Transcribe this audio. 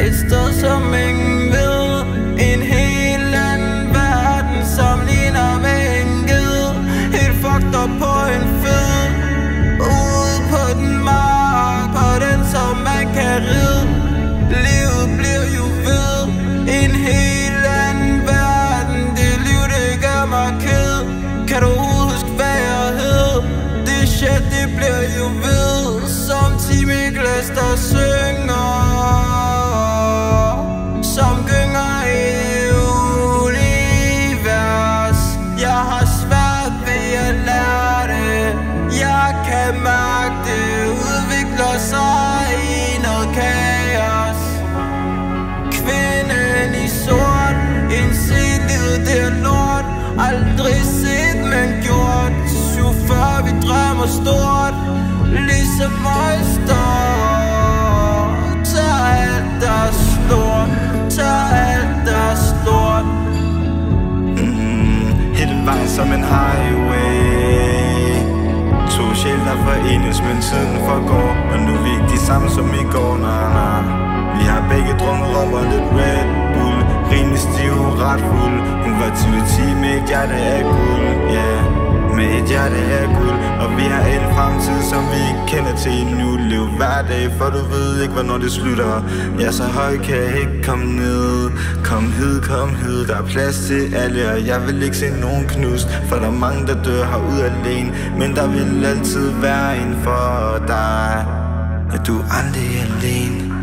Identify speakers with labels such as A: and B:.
A: Et sted som ingen ved, en helt anden verden som ligner med en ged. Helt fucked up på en fed, ude på den mark, på den som man kan ride. Livet bliver jo ved, en helt anden verden. Det liv det gør mig ked. Kan du huske hvad jeg hed? Det shit det bliver jo ved, som Timmy Glas der synger, som gynger i univers. Jeg har svært ved at lære det, jeg kan mærke det udvikler sig i noget kaos. Kvinden i sort, indset livet det er lort. Aldrig set men gjort, 47 vi drømmer stort, ligesom Oyster. Tag alt der er stort, tag alt der er stort.
B: Hele vejen som en highway. To sjæle der forenes, men tiden forgår, og nu er vi ikke de samme som i går, nah. Vi har begge drukket rom og lidt Red Bull, rimelig stiv, ret fuld. Hun var 2010 med et hjerte af guld, yeah, med et hjerte af guld. Og vi har en fremtid, som vi ikke kender til endnu. Lev hver dag, for du ved ikke, hvornår det slutter. Ja, så høj kan jeg ikke komme ned. Kom hed, der er plads til alle. Og jeg vil ikke se nogen knust, for der er mange, der dør herude alene. Men der vil altid være en for dig. Ja, du er aldrig alene.